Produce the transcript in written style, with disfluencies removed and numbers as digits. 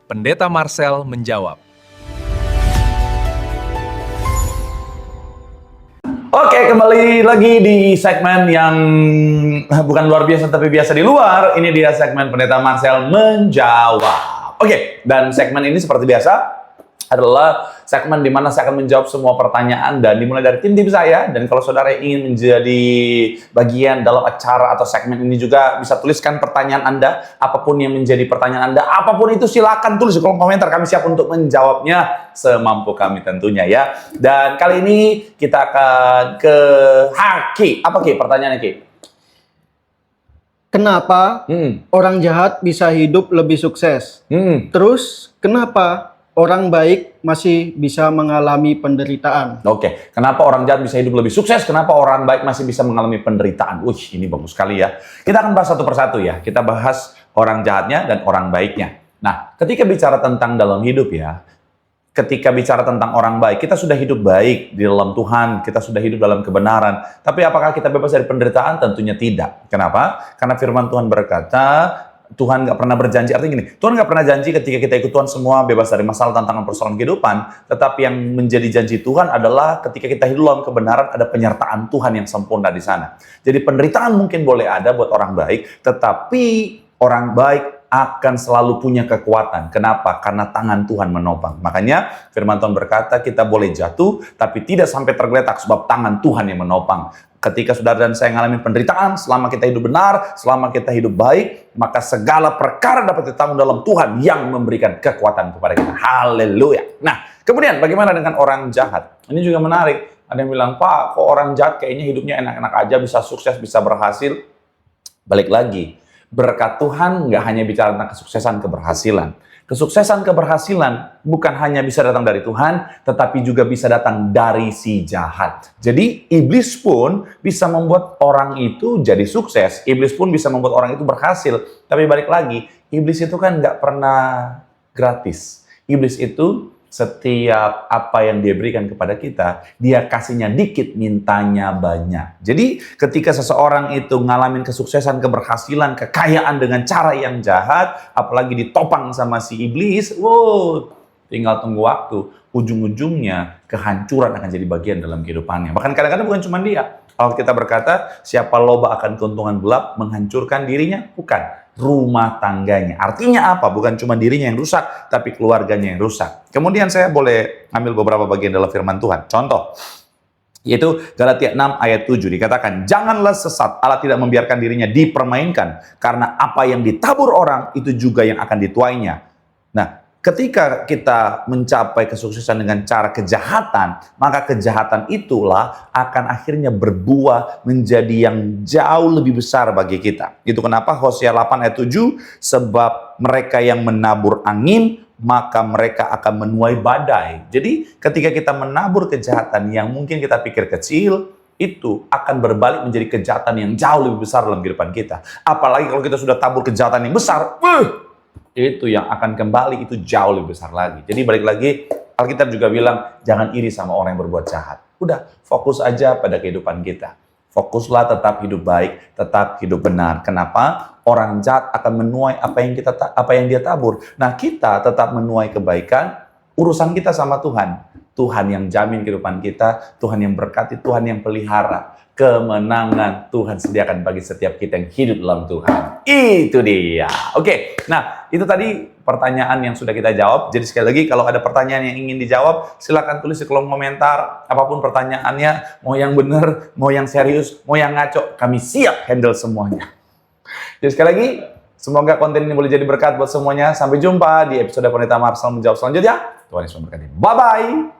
Pendeta Marcel menjawab. Oke, kembali lagi di segmen yang bukan luar biasa tapi biasa di luar. Ini dia segmen Pendeta Marcel menjawab. Oke, dan segmen ini seperti biasa adalah segmen di mana saya akan menjawab semua pertanyaan dan dimulai dari tim saya. Dan kalau saudara ingin menjadi bagian dalam acara atau segmen ini juga bisa tuliskan pertanyaan Anda, apapun yang menjadi pertanyaan Anda, apapun itu silakan tulis di kolom komentar. Kami siap untuk menjawabnya semampu kami tentunya ya. Dan kali ini kita akan ke Ki. Apa Ki pertanyaannya Ki? Kenapa orang jahat bisa hidup lebih sukses? Terus kenapa orang baik masih bisa mengalami penderitaan? Oke, kenapa orang jahat bisa hidup lebih sukses? Kenapa orang baik masih bisa mengalami penderitaan? Ini bagus sekali ya. Kita akan bahas satu persatu ya. Kita bahas orang jahatnya dan orang baiknya. Nah, ketika bicara tentang dalam hidup ya, ketika bicara tentang orang baik, kita sudah hidup baik di dalam Tuhan, kita sudah hidup dalam kebenaran. Tapi apakah kita bebas dari penderitaan? Tentunya tidak. Kenapa? Karena firman Tuhan berkata, Tuhan nggak pernah berjanji, artinya gini, Tuhan nggak pernah janji ketika kita ikut Tuhan semua bebas dari masalah, tantangan, persoalan kehidupan, tetapi yang menjadi janji Tuhan adalah ketika kita hidup dalam kebenaran, ada penyertaan Tuhan yang sempurna di sana. Jadi penderitaan mungkin boleh ada buat orang baik, tetapi orang baik akan selalu punya kekuatan. Kenapa? Karena tangan Tuhan menopang. Makanya firman Tuhan berkata kita boleh jatuh, tapi tidak sampai tergeletak sebab tangan Tuhan yang menopang. Ketika saudara dan saya mengalami penderitaan, selama kita hidup benar, selama kita hidup baik, maka segala perkara dapat ditanggung dalam Tuhan yang memberikan kekuatan kepada kita. Haleluya. Nah, kemudian bagaimana dengan orang jahat? Ini juga menarik. Ada yang bilang, Pak, kok orang jahat kayaknya hidupnya enak-enak aja, bisa sukses, bisa berhasil. Balik lagi, berkat Tuhan nggak hanya bicara tentang kesuksesan, keberhasilan. Kesuksesan, keberhasilan bukan hanya bisa datang dari Tuhan, tetapi juga bisa datang dari si jahat. Jadi, iblis pun bisa membuat orang itu jadi sukses. Iblis pun bisa membuat orang itu berhasil. Tapi balik lagi, iblis itu kan nggak pernah gratis. Iblis itu setiap apa yang dia berikan kepada kita, dia kasihnya dikit, mintanya banyak. Jadi ketika seseorang itu ngalamin kesuksesan, keberhasilan, kekayaan dengan cara yang jahat, apalagi ditopang sama si iblis, tinggal tunggu waktu. Ujung-ujungnya kehancuran akan jadi bagian dalam kehidupannya. Bahkan kadang-kadang bukan cuma dia. Kalau kita berkata, siapa loba akan keuntungan gelap, menghancurkan dirinya? Bukan. Rumah tangganya. Artinya apa? Bukan cuma dirinya yang rusak, tapi keluarganya yang rusak. Kemudian saya boleh ambil beberapa bagian dalam firman Tuhan. Contoh, yaitu Galatia 6 ayat 7 dikatakan, janganlah sesat, Allah tidak membiarkan dirinya dipermainkan, karena apa yang ditabur orang, itu juga yang akan dituainya. Nah, ketika kita mencapai kesuksesan dengan cara kejahatan, maka kejahatan itulah akan akhirnya berbuah menjadi yang jauh lebih besar bagi kita. Itu kenapa Hosea 8 ayat 7, sebab mereka yang menabur angin, maka mereka akan menuai badai. Jadi ketika kita menabur kejahatan yang mungkin kita pikir kecil, itu akan berbalik menjadi kejahatan yang jauh lebih besar dalam kehidupan kita. Apalagi kalau kita sudah tabur kejahatan yang besar, itu yang akan kembali itu jauh lebih besar lagi. Jadi balik lagi, Alkitab juga bilang, jangan iri sama orang yang berbuat jahat. Udah, fokus aja pada kehidupan kita. Fokuslah tetap hidup baik, tetap hidup benar. Kenapa? Orang jahat akan menuai apa yang dia tabur. Nah, kita tetap menuai kebaikan, urusan kita sama Tuhan. Tuhan yang jamin kehidupan kita, Tuhan yang berkati, Tuhan yang pelihara. Kemenangan Tuhan sediakan bagi setiap kita yang hidup dalam Tuhan. Itu dia. Oke, nah itu tadi pertanyaan yang sudah kita jawab. Jadi sekali lagi kalau ada pertanyaan yang ingin dijawab, silakan tulis di kolom komentar. Apapun pertanyaannya, mau yang benar, mau yang serius, mau yang ngaco, kami siap handle semuanya. Jadi sekali lagi, semoga konten ini boleh jadi berkat buat semuanya. Sampai jumpa di episode Pendeta Marcel menjawab selanjutnya. Tuhan Yesus memberkati. Bye-bye.